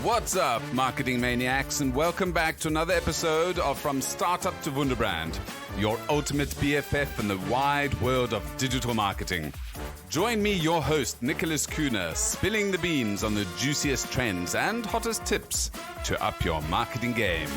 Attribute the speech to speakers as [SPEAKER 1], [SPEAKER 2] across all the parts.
[SPEAKER 1] What's up, marketing maniacs, and welcome back to another episode of From Startup to Wunderbrand, your ultimate BFF in the wide world of digital marketing. Join me, your host, Nicholas Kuhner, spilling the beans on the juiciest trends and hottest tips to up your marketing game.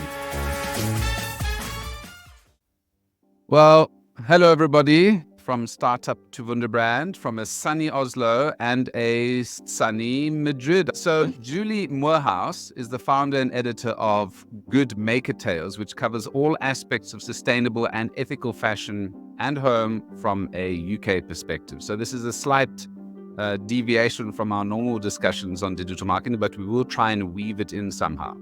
[SPEAKER 1] Well, hello everybody. From Startup to Wunderbrand, from a sunny Oslo and a sunny Madrid. So Julie Moorhouse is the founder and editor of Good Maker Tales, which covers all aspects of sustainable and ethical fashion and home from a UK perspective. So this is a slight deviation from our normal discussions on digital marketing, but we will try and weave it in somehow.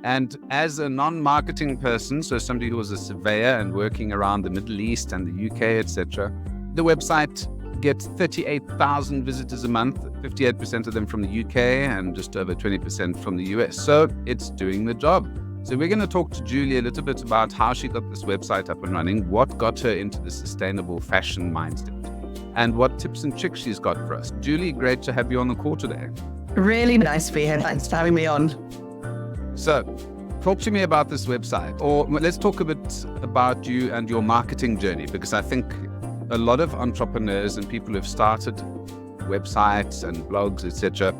[SPEAKER 1] And as a non-marketing person, so somebody who was a surveyor and working around the Middle East and the UK, etc., the website gets 38,000 visitors a month, 58% of them from the UK and just over 20% from the US. So it's doing the job. So we're going to talk to Julie a little bit about how she got this website up and running, what got her into the sustainable fashion mindset, and what tips and tricks she's got for us. Julie, great to have you on the call today.
[SPEAKER 2] Really nice to be here. Thanks for having me on.
[SPEAKER 1] So, talk to me about this website, or let's talk a bit about you and your marketing journey, because I think a lot of entrepreneurs and people who've started websites and blogs, etc.,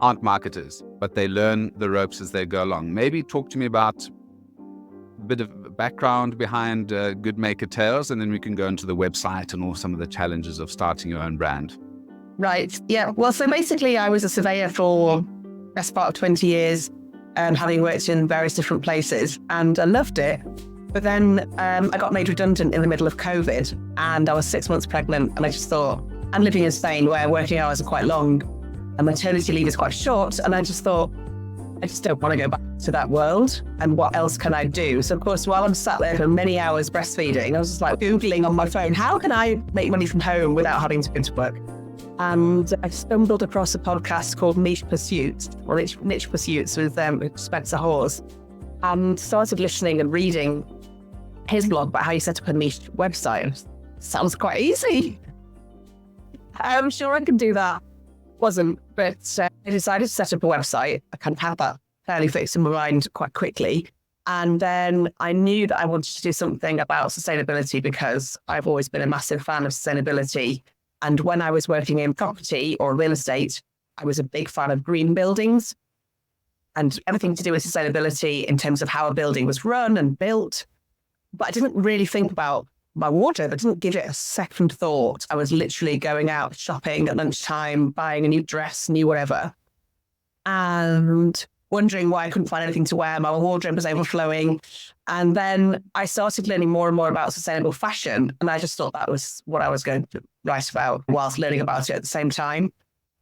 [SPEAKER 1] aren't marketers, but they learn the ropes as they go along. Maybe talk to me about a bit of background behind Good Maker Tales, and then we can go into the website and all some of the challenges of starting your own brand.
[SPEAKER 2] Right. Yeah. Well, so basically I was a surveyor for the best part of 20 years. Having worked in various different places, and I loved it. But then I got made redundant in the middle of COVID, and I was 6 months pregnant, and I just thought, I'm living in Spain where working hours are quite long and maternity leave is quite short, and I just thought, I just don't want to go back to that world, and what else can I do? So of course, while I'm sat there for many hours breastfeeding, I was just like Googling on my phone, how can I make money from home without having to go to work? And I stumbled across a podcast called Niche Pursuits, or Niche Pursuits with Spencer Hawes, and started listening and reading his blog about how you set up a niche website. Sounds quite easy. I'm sure I can do that. Wasn't, but I decided to set up a website. I kind of had that fairly fixed in my mind quite quickly. And then I knew that I wanted to do something about sustainability because I've always been a massive fan of sustainability. And when I was working in property or real estate, I was a big fan of green buildings and everything to do with sustainability in terms of how a building was run and built. But I didn't really think about my wardrobe. I didn't give it a second thought. I was literally going out shopping at lunchtime, buying a new dress, new whatever, and wondering why I couldn't find anything to wear. My wardrobe was overflowing. And then I started learning more and more about sustainable fashion. And I just thought that was what I was going to write about whilst learning about it at the same time.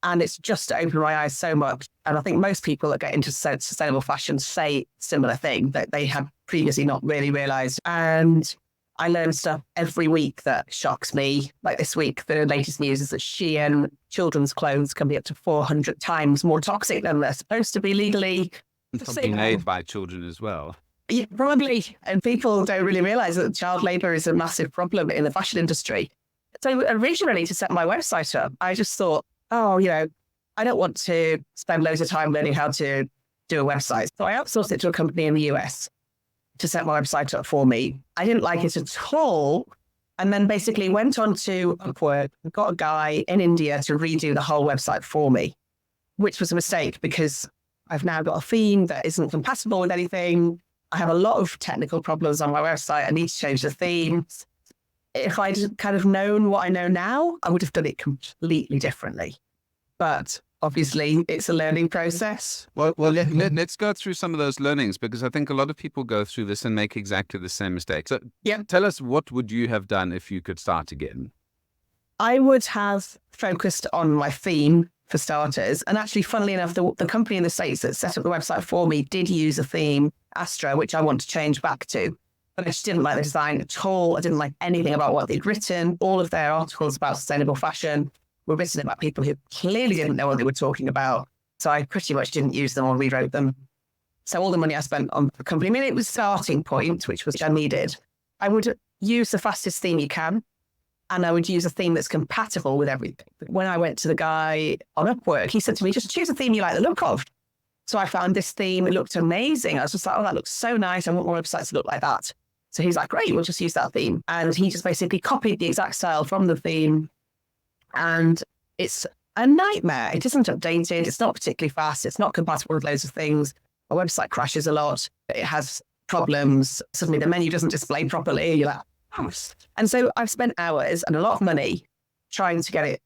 [SPEAKER 2] And it's just opened my eyes so much. And I think most people that get into sustainable fashion say similar thing that they had previously not really realized. And I learn stuff every week that shocks me. Like this week, the latest news is that Shein children's clothes can be up to 400 times more toxic than they're supposed to be legally.
[SPEAKER 1] Probably made by children as well.
[SPEAKER 2] Yeah, probably. And people don't really realize that child labor is a massive problem in the fashion industry. So originally, to set my website up, I just thought, I don't want to spend loads of time learning how to do a website. So I outsourced it to a company in the US to set my website up for me. I didn't like it at all. And then basically went on to Upwork, got a guy in India to redo the whole website for me, which was a mistake because I've now got a theme that isn't compatible with anything. I have a lot of technical problems on my website. I need to change the theme. If I'd kind of known what I know now, I would have done it completely differently. But obviously, it's a learning process.
[SPEAKER 1] Well, let's go through some of those learnings, because I think a lot of people go through this and make exactly the same mistake. So tell us, what would you have done if you could start again?
[SPEAKER 2] I would have focused on my theme for starters. And actually, funnily enough, the company in the States that set up the website for me did use a theme, Astra, which I want to change back to. But I just didn't like the design at all. I didn't like anything about what they'd written. All of their articles about sustainable fashion were written about people who clearly didn't know what they were talking about. So I pretty much didn't use them or rewrote them. So all the money I spent on the company, I mean, it was a starting point, which I needed. I would use the fastest theme you can. And I would use a theme that's compatible with everything. But when I went to the guy on Upwork, he said to me, just choose a theme you like the look of. So I found this theme. It looked amazing. I was just like, oh, that looks so nice. I want more websites to look like that. So he's like, great, we'll just use that theme. And he just basically copied the exact style from the theme. And it's a nightmare. It isn't updated. It's not particularly fast. It's not compatible with loads of things. My website crashes a lot. It has problems. Suddenly the menu doesn't display properly. You're like, oh. And so I've spent hours and a lot of money trying to get it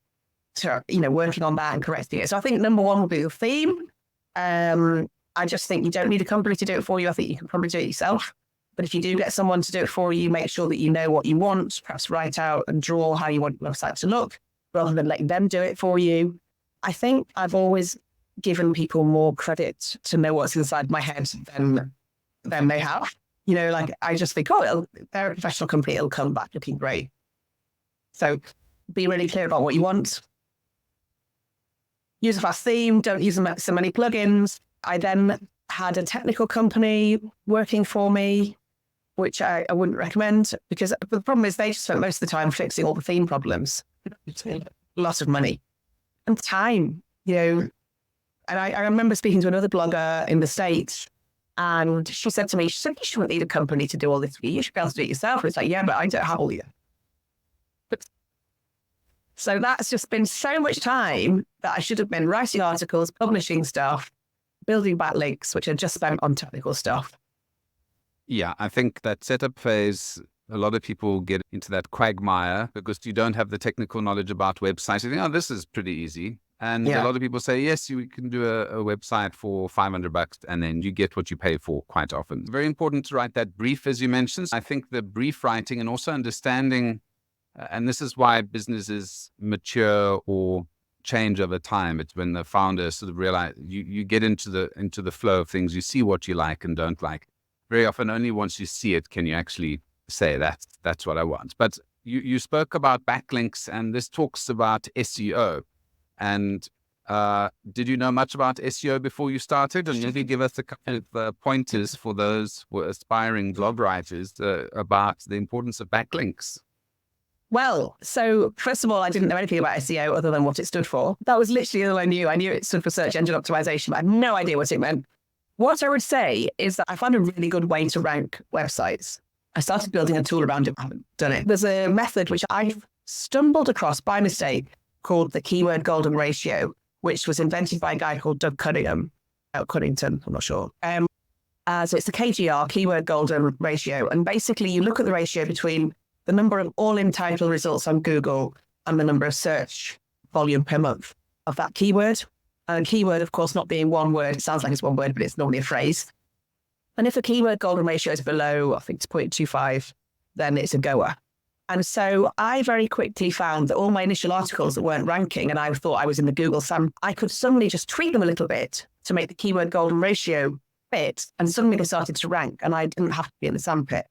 [SPEAKER 2] to, working on that and correcting it. So I think number one will be the theme. I just think you don't need a company to do it for you. I think you can probably do it yourself. But if you do get someone to do it for you, make sure that you know what you want, perhaps write out and draw how you want your website to look, rather than letting them do it for you. I think I've always given people more credit to know what's inside my head than they have. I just think, oh, they're a professional company, it'll come back looking great. So be really clear about what you want. Use a fast theme, don't use so many plugins. I then had a technical company working for me, which I wouldn't recommend, because the problem is they just spent most of the time fixing all the theme problems. Lots of money and time, And I remember speaking to another blogger in the States, and she said to me, you shouldn't need a company to do all this for you. You should be able to do it yourself. And it's like, yeah, but I don't have all you. So that's just been so much time that I should have been writing articles, publishing stuff, building backlinks, which I just spent on technical stuff.
[SPEAKER 1] Yeah, I think that setup phase, a lot of people get into that quagmire because you don't have the technical knowledge about websites. You think, oh, this is pretty easy. And a lot of people say, yes, you can do a website for $500 and then you get what you pay for quite often. Very important to write that brief, as you mentioned. I think the brief writing and also understanding, and this is why businesses mature or change over time. It's when the founders sort of realize you get into the flow of things. You see what you like and don't like. Very often, only once you see it can you actually say that's what I want. But you spoke about backlinks, and this talks about SEO. And did you know much about SEO before you started? And maybe give us a couple of pointers for those who are aspiring blog writers about the importance of backlinks.
[SPEAKER 2] Well, so first of all, I didn't know anything about SEO other than what it stood for. That was literally all I knew. I knew it stood for search engine optimization, but I had no idea what it meant. What I would say is that I found a really good way to rank websites. I started building a tool around it. I haven't done it. There's a method which I've stumbled across by mistake called the keyword golden ratio, which was invented by a guy called Doug Cunnington, I'm not sure. So it's the KGR, keyword golden ratio. And basically you look at the ratio between the number of all-in title results on Google and the number of search volume per month of that keyword. And keyword, of course, not being one word, it sounds like it's one word, but it's normally a phrase. And if a keyword golden ratio is below, I think it's 0.25, then it's a goer. And so I very quickly found that all my initial articles that weren't ranking, and I thought I was in the Google SAM, I could suddenly just tweak them a little bit to make the keyword golden ratio fit. And suddenly they started to rank and I didn't have to be in the SAM pit.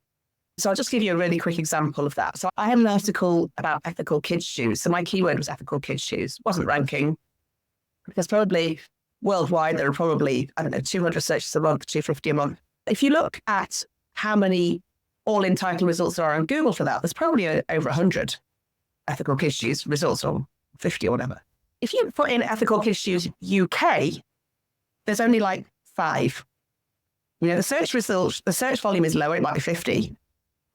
[SPEAKER 2] So I'll just give you a really quick example of that. So I had an article about ethical kids shoes. So my keyword was ethical kids shoes. Wasn't ranking because probably worldwide, there are probably, 200 searches a month, 250 a month. If you look at how many all-in title results there are on Google for that, there's probably over 100 ethical kids shoes results, or 50 or whatever. If you put in ethical kids shoes UK, there's only like 5. The search results, the search volume is lower, it might be 50,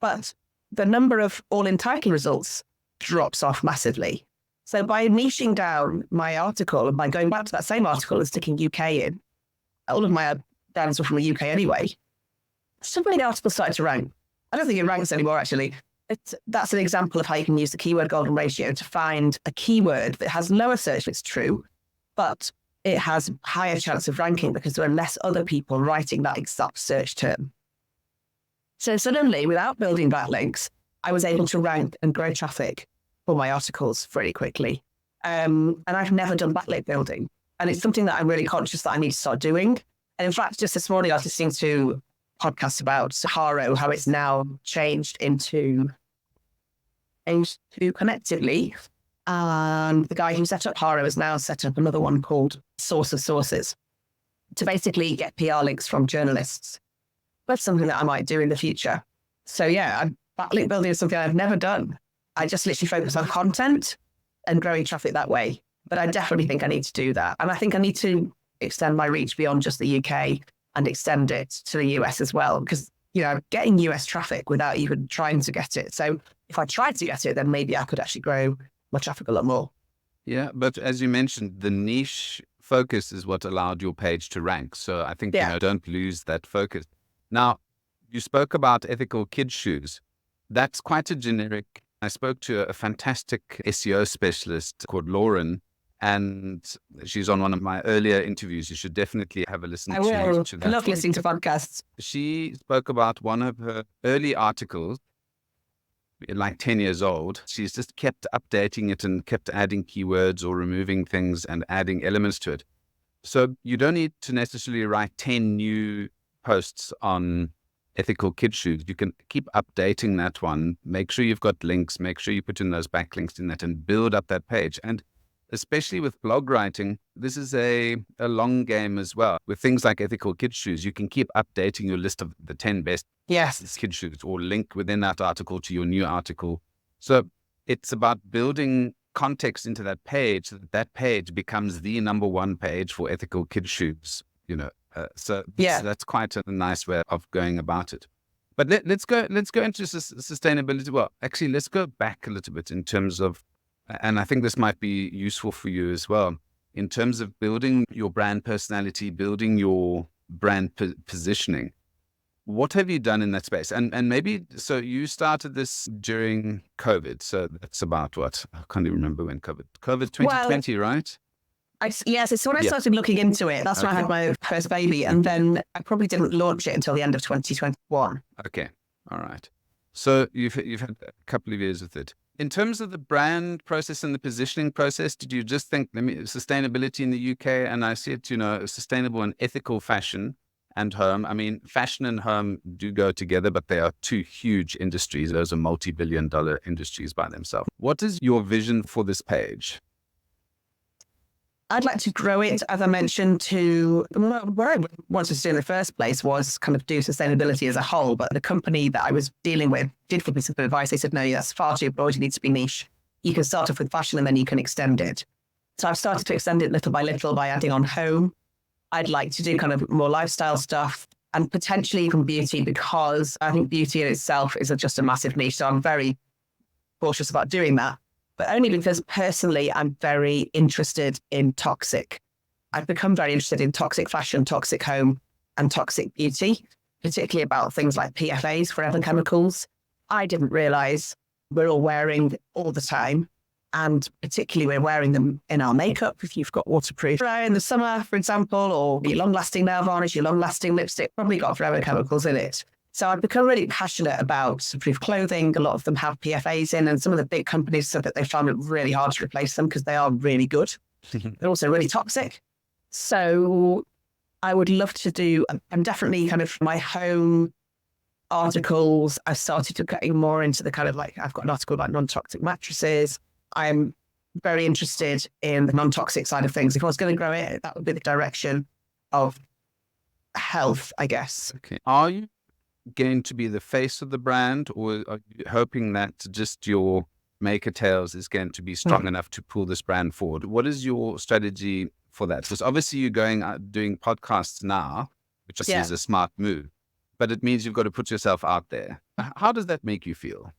[SPEAKER 2] but the number of all-in title results drops off massively. So by niching down my article and by going back to that same article and sticking UK in, all of my downs were from the UK anyway, suddenly the article started to rank. I don't think it ranks anymore, actually. That's an example of how you can use the keyword golden ratio to find a keyword that has lower search, it's true, but it has higher chance of ranking because there are less other people writing that exact search term. So suddenly, without building backlinks, I was able to rank and grow traffic for my articles very quickly. And I've never done backlink building. And it's something that I'm really conscious that I need to start doing. And in fact, just this morning, I was listening to podcasts about Haro, how it's now changed into Connectively. And the guy who set up Haro has now set up another one called Source of Sources to basically get PR links from journalists. That's something that I might do in the future. So yeah, backlink building is something I've never done. I just literally focus on content and growing traffic that way. But I definitely think I need to do that. And I think I need to extend my reach beyond just the UK and extend it to the US as well. Because, I'm getting US traffic without even trying to get it. So if I tried to get it, then maybe I could actually grow my traffic a lot more.
[SPEAKER 1] Yeah, but as you mentioned, the niche focus is what allowed your page to rank. So I think, don't lose that focus. Now, you spoke about ethical kids shoes. That's quite a generic. I spoke to a fantastic SEO specialist called Lauren, and she's on one of my earlier interviews. You should definitely have a listen
[SPEAKER 2] to that. I love listening to podcasts.
[SPEAKER 1] She spoke about one of her early articles, like 10 years old. She's just kept updating it and kept adding keywords or removing things and adding elements to it. So you don't need to necessarily write 10 new posts on ethical kid shoes. You can keep updating that one. Make sure you've got links. Make sure you put in those backlinks in that and build up that page. And especially with blog writing, this is a long game as well. With things like ethical kid shoes, you can keep updating your list of the 10 best kid shoes or link within that article to your new article. So it's about building context into that page so that page becomes the number one page for ethical kid shoes, So that's quite a nice way of going about it. But let's go into sustainability. Well, actually, let's go back a little bit in terms of, and I think this might be useful for you as well, in terms of building your brand personality, building your brand positioning. What have you done in that space? And maybe, so you started this during COVID. So that's about what? I can't even remember when COVID 2020, right?
[SPEAKER 2] Yes, it's when I started looking into it. That's when I had my first baby. And then I probably didn't launch it until the end of 2021.
[SPEAKER 1] Okay. All right. So you've had a couple of years with it. In terms of the brand process and the positioning process, did you just think, sustainability in the UK, and I see it, sustainable and ethical fashion and home. I mean, fashion and home do go together, but they are two huge industries. Those are multi-billion-dollar industries by themselves. What is your vision for this page?
[SPEAKER 2] I'd like to grow it, as I mentioned, to where I wanted to do in the first place was kind of do sustainability as a whole. But the company that I was dealing with did give me some advice. They said, no, that's far too broad. You need to be niche. You can start off with fashion and then you can extend it. So I've started to extend it little by little by adding on home. I'd like to do kind of more lifestyle stuff and potentially even beauty, because I think beauty in itself is just a massive niche. So I'm very cautious about doing that. But only because personally, I'm very interested in toxic. I've become very interested in toxic fashion, toxic home, and toxic beauty, particularly about things like PFAs, forever chemicals. I didn't realize we're all wearing all the time. And particularly we're wearing them in our makeup. If you've got waterproof in the summer, for example, or your long-lasting nail varnish, your long-lasting lipstick, probably got forever chemicals in it. So I've become really passionate about waterproof clothing. A lot of them have PFAs in, and some of the big companies said that they found it really hard to replace them because they are really good. They're also really toxic. So I would love to do, I'm definitely kind of my home articles. I started to getting more into the kind of like, I've got an article about non-toxic mattresses. I'm very interested in the non-toxic side of things. If I was going to grow it, that would be the direction of health, I guess.
[SPEAKER 1] Okay. Are you going to be the face of the brand, or are you hoping that just your maker tails is going to be strong enough to pull this brand forward? What is your strategy for that? Because obviously you're going out doing podcasts now, which is a smart move, but it means you've got to put yourself out there. How does that make you feel?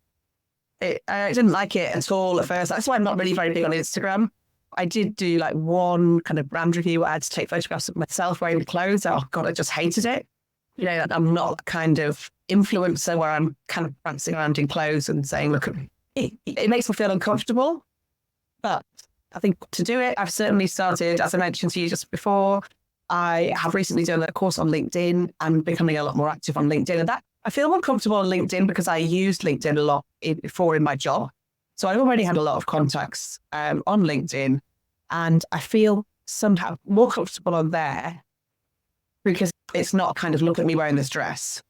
[SPEAKER 2] I didn't like it at all at first. That's why I'm not really very big on Instagram. I did do like one kind of brand review where I had to take photographs of myself wearing clothes. Oh God, I just hated it. You know, I'm not a kind of influencer where I'm kind of prancing around in clothes and saying, look at me. It makes me feel uncomfortable. But I think to do it, I've certainly started, as I mentioned to you just before, I have recently done a course on LinkedIn and becoming a lot more active on LinkedIn. And that I feel more comfortable on LinkedIn because I used LinkedIn a lot before in my job. So I already had a lot of contacts on LinkedIn, and I feel somehow more comfortable on there because it's not kind of look at me wearing this dress.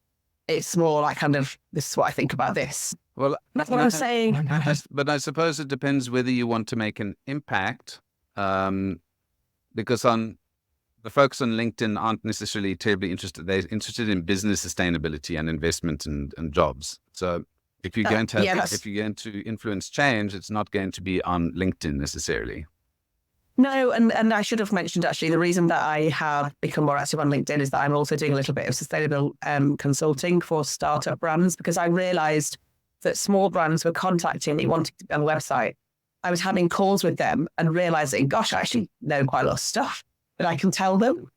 [SPEAKER 2] It's more like kind of, this is what I think about this.
[SPEAKER 1] Well,
[SPEAKER 2] that's what I'm saying.
[SPEAKER 1] But I suppose it depends whether you want to make an impact, because the folks on LinkedIn aren't necessarily terribly interested. They're interested in business sustainability and investment and jobs. So if you're going to if you're going to influence change, it's not going to be on LinkedIn necessarily.
[SPEAKER 2] No, and I should have mentioned actually the reason that I have become more active on LinkedIn is that I'm also doing a little bit of sustainable consulting for startup brands, because I realized that small brands were contacting me wanting to be on the website. I was having calls with them and realizing, gosh, I actually know quite a lot of stuff that I can tell them.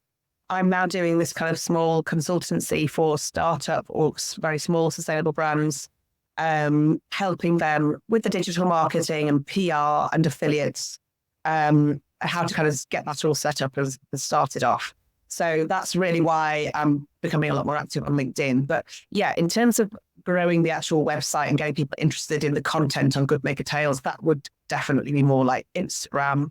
[SPEAKER 2] I'm now doing this kind of small consultancy for startup or very small sustainable brands, helping them with the digital marketing and PR and affiliates, how to kind of get that all set up and started off. So that's really why I'm becoming a lot more active on LinkedIn. But yeah, in terms of growing the actual website and getting people interested in the content on Good Maker Tales, that would definitely be more like Instagram,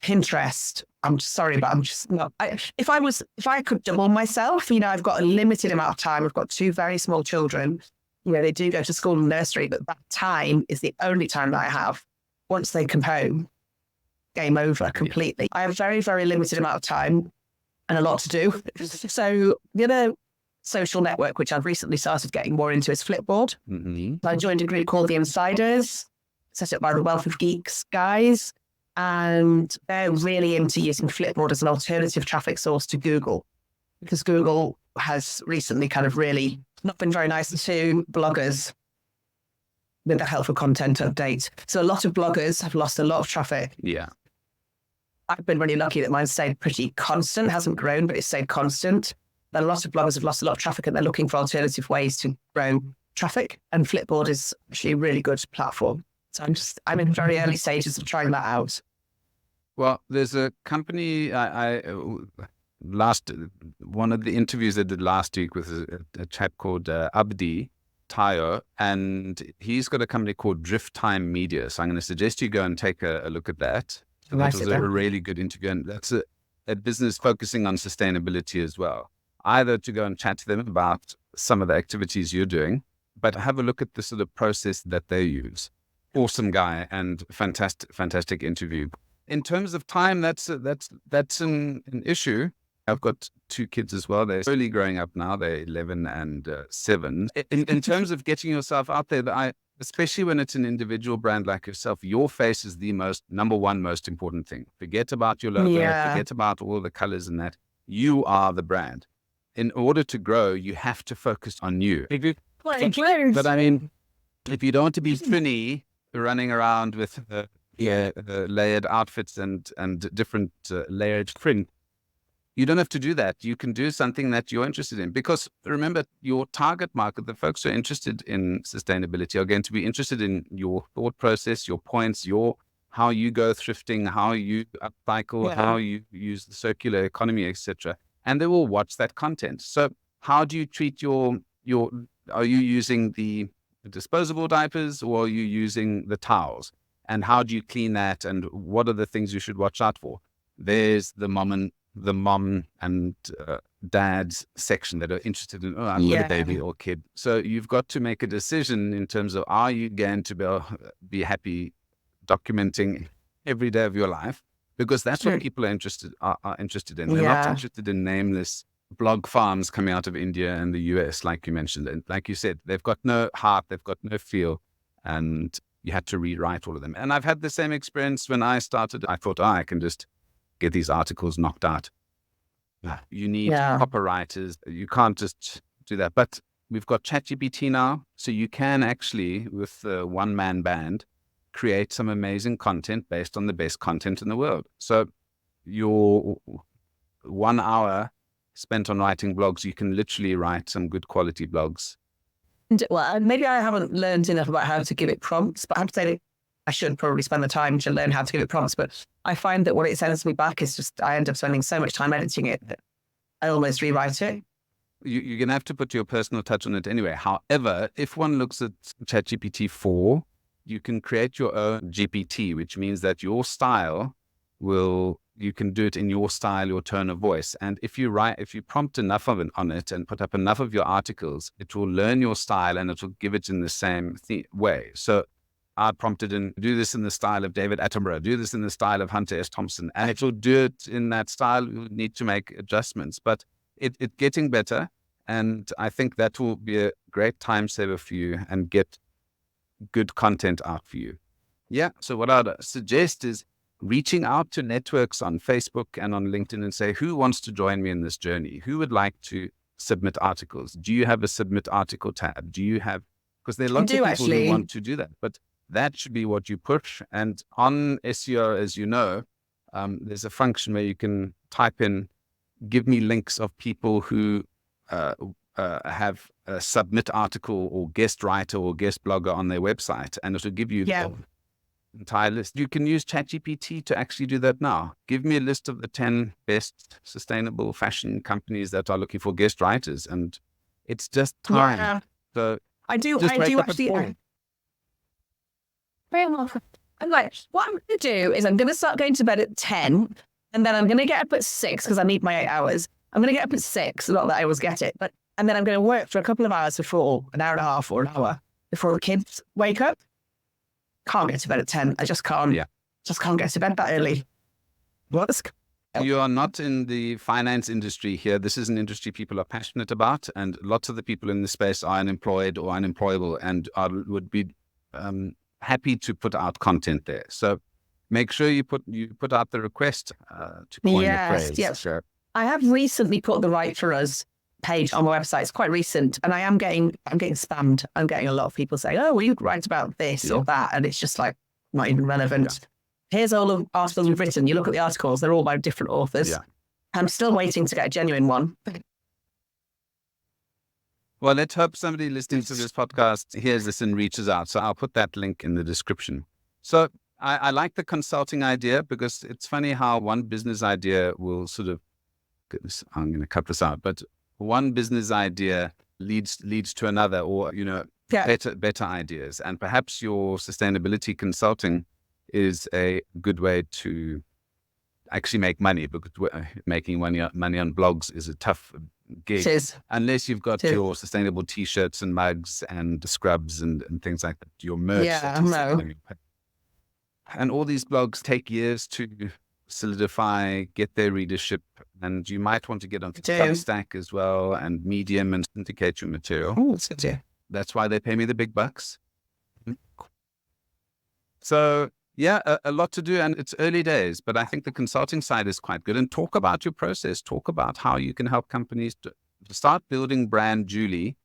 [SPEAKER 2] Pinterest. I'm sorry, but I'm just not. If I could double myself, I've got a limited amount of time. I've got two very small children. They do go to school and nursery, but that time is the only time that I have. Once they come home, game over completely. I have very, very limited amount of time and a lot to do. So the other social network, which I've recently started getting more into, is Flipboard. I joined a group called The Insiders, set up by the Wealth of Geeks guys. And they're really into using Flipboard as an alternative traffic source to Google, because Google has recently kind of really not been very nice to bloggers with the helpful content update. So a lot of bloggers have lost a lot of traffic.
[SPEAKER 1] Yeah.
[SPEAKER 2] I've been really lucky that mine stayed pretty constant, hasn't grown, but it stayed constant. Then a lot of bloggers have lost a lot of traffic and they're looking for alternative ways to grow traffic. And Flipboard is actually a really good platform. So I'm in very early stages of trying that out.
[SPEAKER 1] Well, there's a company one of the interviews I did last week with a chap called Abdi Tayo, and he's got a company called Drift Time Media. So I'm going to suggest you go and take a look at that. That was a really good interview, and that's a business focusing on sustainability as well. Either to go and chat to them about some of the activities you're doing, but have a look at the sort of process that they use. Awesome guy and fantastic interview. In terms of time, that's an issue. I've got two kids as well. They're slowly growing up now. They're 11 and 7. In terms of getting yourself out there, especially when it's an individual brand like yourself, your face is the number one most important thing. Forget about your logo.
[SPEAKER 2] Yeah.
[SPEAKER 1] Forget about all the colors and that. You are the brand. In order to grow, you have to focus on you. But I mean, if you don't want to be funny running around with layered outfits and different layered print, you don't have to do that. You can do something that you're interested in, because remember, your target market, the folks who are interested in sustainability, are going to be interested in your thought process, your points, how you go thrifting, how you upcycle, how you use the circular economy, etc. And they will watch that content. So how do you treat are you using the disposable diapers, or are you using the towels? And how do you clean that? And what are the things you should watch out for? There's the mom and dad's section that are interested in, I've got a baby or kid. So you've got to make a decision in terms of, are you going to be happy documenting every day of your life? Because that's what people are interested in. They're not interested in nameless blog farms coming out of India and the US, like you mentioned. And like you said, they've got no heart, they've got no feel, and you had to rewrite all of them. And I've had the same experience when I started. I thought, I can just get these articles knocked out. You need copywriters. You can't just do that. But we've got ChatGPT now, so you can actually, with a one-man band, create some amazing content based on the best content in the world. So your 1 hour spent on writing blogs, you can literally write some good quality blogs.
[SPEAKER 2] Well, maybe I haven't learned enough about how to give it prompts, but I have to say that I should probably spend the time to learn how to give it prompts. But I find that what it sends me back is just, I end up spending so much time editing it that I almost rewrite it.
[SPEAKER 1] You're going to have to put your personal touch on it anyway. However, if one looks at ChatGPT 4, you can create your own GPT, which means that your style you can do it in your style, your tone of voice. And if you prompt enough of it on it and put up enough of your articles, it will learn your style and it will give it in the same way. So I prompted in, do this in the style of David Attenborough, do this in the style of Hunter S. Thompson, and it will do it in that style. You need to make adjustments, but it's getting better. And I think that will be a great time saver for you and get good content out for you. Yeah. So what I'd suggest is reaching out to networks on Facebook and on LinkedIn and say, who wants to join me in this journey? Who would like to submit articles? Do you have a submit article tab? Do you have, because there are lots of people who want to do that, but that should be what you push. And on SEO, as you know, there's a function where you can type in, give me links of people who have a submit article or guest writer or guest blogger on their website, and it'll give you the entire list. You can use ChatGPT to actually do that now. Give me a list of the 10 best sustainable fashion companies that are looking for guest writers, and it's just time.
[SPEAKER 2] Yeah.
[SPEAKER 1] So
[SPEAKER 2] I do actually. Very well. I'm like, what I'm going to do is I'm going to start going to bed at 10, and then I'm going to get up at 6 because I need my 8 hours. I'm going to get up at 6, not that I always get it, and then I'm going to work for a couple of hours before, an hour and a half or an hour before the kids wake up. Can't get to bed at 10. I just can't.
[SPEAKER 1] Yeah.
[SPEAKER 2] Just can't get to bed that early. What?
[SPEAKER 1] You are not in the finance industry here. This is an industry people are passionate about, and lots of the people in this space are unemployed or unemployable and would be happy to put out content there. So make sure you put out the request to coin the phrase.
[SPEAKER 2] Yes.
[SPEAKER 1] Sure.
[SPEAKER 2] I have recently put the Right For Us page on my website. It's quite recent, and I'm getting spammed. I'm getting a lot of people saying, "Oh, well, you write about this or that," and it's just like not even relevant. Yeah. Here's all the articles we've written. You look at the articles; they're all by different authors. Yeah. I'm still waiting to get a genuine one.
[SPEAKER 1] Well, let's hope somebody listening to this podcast hears this and reaches out. So I'll put that link in the description. So I like the consulting idea, because it's funny how one business idea will sort of, goodness, I'm going to cut this out, but one business idea leads to another, or, better ideas. And perhaps your sustainability consulting is a good way to actually make money, because making money on blogs is a tough gig, unless you've got your sustainable t-shirts and mugs and scrubs and things like that, your merch.
[SPEAKER 2] Yeah, no.
[SPEAKER 1] And all these blogs take years to solidify, get their readership, and you might want to get onto Substack as well, and Medium, and syndicate your material.
[SPEAKER 2] Oh,
[SPEAKER 1] that's why they pay me the big bucks. So yeah, a lot to do, and it's early days, but I think the consulting side is quite good. And talk about your process, talk about how you can help companies to start building brand Julie.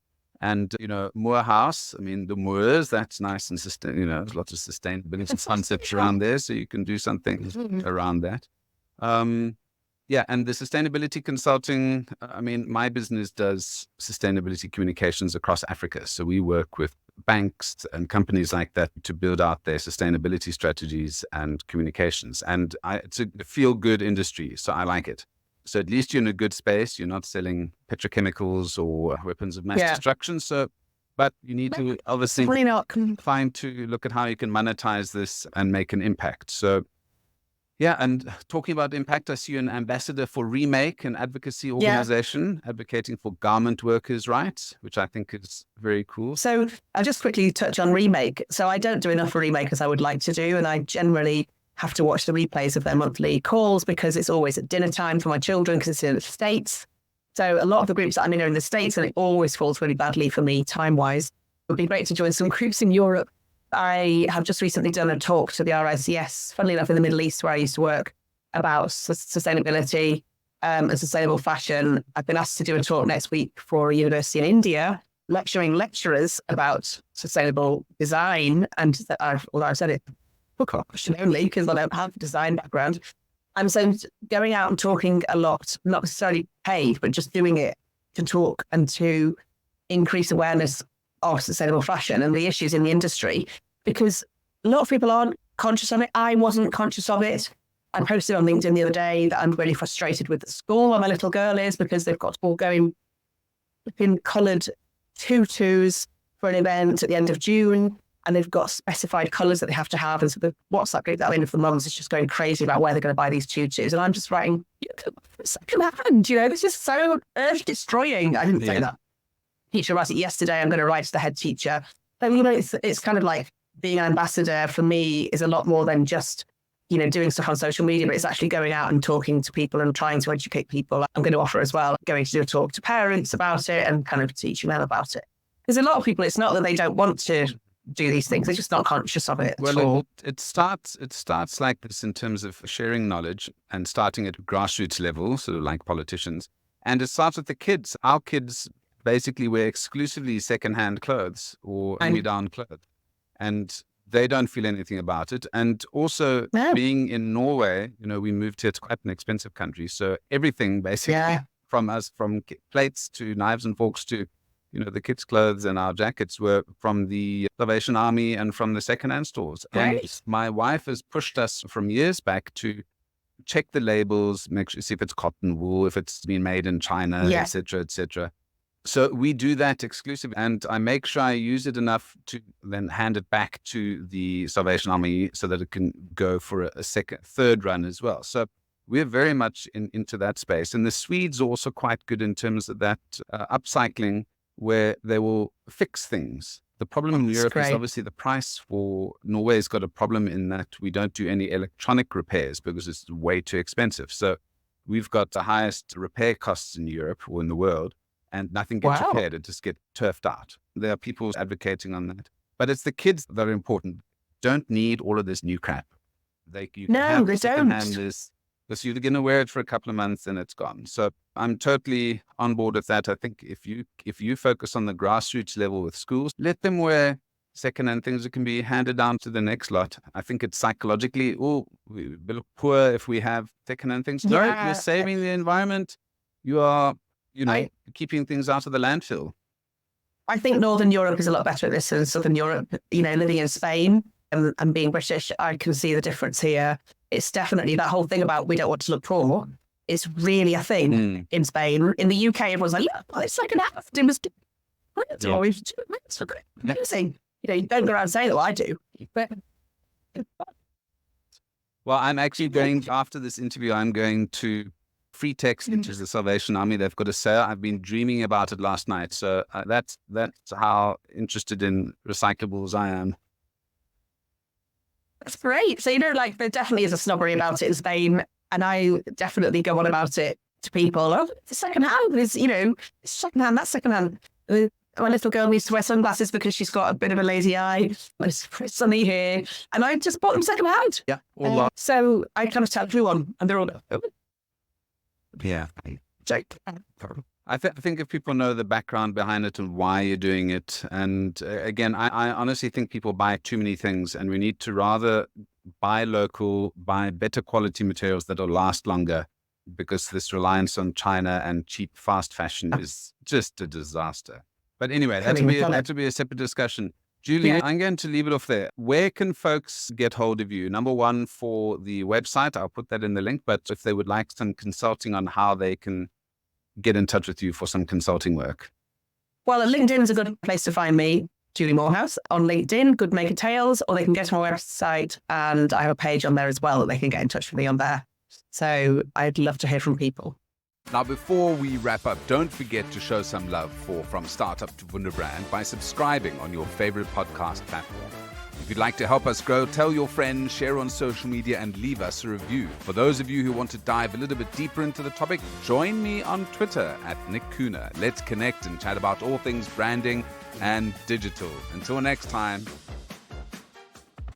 [SPEAKER 1] And, Moorhouse, I mean, the Moors, that's nice and there's lots of sustainability concepts around there. So you can do something around that. And the sustainability consulting, I mean, my business does sustainability communications across Africa. So we work with banks and companies like that to build out their sustainability strategies and communications. And it's a feel-good industry, so I like it. So at least you're in a good space. You're not selling petrochemicals or weapons of mass destruction. So, but you need to obviously find to look at how you can monetize this and make an impact. So, and talking about impact, I see you're an ambassador for Remake, an advocacy organization advocating for garment workers' rights, which I think is very cool.
[SPEAKER 2] So I'll just quickly touch on Remake. So I don't do enough for Remake as I would like to do, and I generally have to watch the replays of their monthly calls because it's always at dinner time for my children because it's in the States. So a lot of the groups that I'm in are in the States, and it always falls really badly for me time-wise. It would be great to join some groups in Europe. I have just recently done a talk to the RICS, funnily enough, in the Middle East where I used to work, about sustainability and sustainable fashion. I've been asked to do a talk next week for a university in India, lecturing lecturers about sustainable design. And I've said it question only because I don't have a design background. I'm so going out and talking a lot, not necessarily paid, but just doing it to talk and to increase awareness of sustainable fashion and the issues in the industry, because a lot of people aren't conscious of it. I wasn't conscious of it. I posted on LinkedIn the other day that I'm really frustrated with the school where my little girl is because they've got all going in coloured tutus for an event at the end of June. And they've got specified colours that they have to have. And so the WhatsApp group that I'm in for mums is just going crazy about where they're going to buy these tutus. And I'm just writing, secondhand, this is so earth destroying. I didn't say that. Teacher writes it yesterday. I'm going to write to the head teacher. But, it's kind of like being an ambassador for me is a lot more than just, doing stuff on social media, but it's actually going out and talking to people and trying to educate people. I'm going to offer as well, going to do a talk to parents about it and kind of teaching them about it. Because a lot of people, it's not that they don't want to do these things. They're just not conscious of it at
[SPEAKER 1] Well,
[SPEAKER 2] all.
[SPEAKER 1] it starts like this in terms of sharing knowledge and starting at grassroots level, sort of like politicians. And it starts with the kids. Our kids basically wear exclusively secondhand clothes or hand-me-down clothes, and they don't feel anything about it. And also being in Norway, we moved here. It's quite an expensive country, so everything basically from us, from plates to knives and forks to the kids' clothes and our jackets were from the Salvation Army and from the secondhand stores.
[SPEAKER 2] Right.
[SPEAKER 1] And my wife has pushed us from years back to check the labels, make sure, see if it's cotton wool, if it's been made in China, et cetera, et cetera. So we do that exclusively, and I make sure I use it enough to then hand it back to the Salvation Army so that it can go for a third run as well. So we're very much into that space. And the Swedes are also quite good in terms of that upcycling, where they will fix things. The problem in Europe is obviously the price. For Norway's got a problem in that we don't do any electronic repairs because it's way too expensive. So we've got the highest repair costs in Europe or in the world, and nothing gets repaired. It just gets turfed out. There are people advocating on that. But it's the kids that are important. Don't need all of this new crap. They don't. Because you're going to wear it for a couple of months and it's gone. So I'm totally on board with that. I think if you focus on the grassroots level with schools, let them wear secondhand things that can be handed down to the next lot. I think it's psychologically, we look poor if we have secondhand things. No, you're saving the environment. You are, keeping things out of the landfill.
[SPEAKER 2] I think Northern Europe is a lot better at this than Southern Europe. Living in Spain and being British, I can see the difference here. It's definitely that whole thing about we don't want to look poor is really a thing in Spain. In the UK, everyone's like, look, it's like an half. It was amazing. You don't go around saying that. Well, I do. But
[SPEAKER 1] well, I'm actually going, after this interview, I'm going to Free Text, which is the Salvation Army. They've got a sale. I've been dreaming about it last night. So that's how interested in recyclables I am.
[SPEAKER 2] That's great. So, there definitely is a snobbery about it in Spain. And I definitely go on about it to people. Oh, it's secondhand. It's secondhand. That's secondhand. My little girl needs to wear sunglasses because she's got a bit of a lazy eye. It's sunny here. And I just bought them secondhand.
[SPEAKER 1] Yeah.
[SPEAKER 2] So I kind of tell everyone and they're all,
[SPEAKER 1] yeah. I think if people know the background behind it and why you're doing it, and again, I honestly think people buy too many things, and we need to rather buy local, buy better quality materials that'll last longer, because this reliance on China and cheap fast fashion is just a disaster. But anyway, that would be a separate discussion. Julie, I'm going to leave it off there. Where can folks get hold of you? Number one, for the website, I'll put that in the link, but if they would like some consulting on how they can get in touch with you for some consulting work.
[SPEAKER 2] Well, LinkedIn is a good place to find me, Julie Morehouse, on LinkedIn, Good Maker Tales, or they can get to my website, and I have a page on there as well that they can get in touch with me on there. So I'd love to hear from people.
[SPEAKER 1] Now, before we wrap up, don't forget to show some love for From Startup to Wunderbrand by subscribing on your favorite podcast platform. If you'd like to help us grow, tell your friends, share on social media, and leave us a review. For those of you who want to dive a little bit deeper into the topic, join me on Twitter @NickCooner. Let's connect and chat about all things branding and digital. Until next time,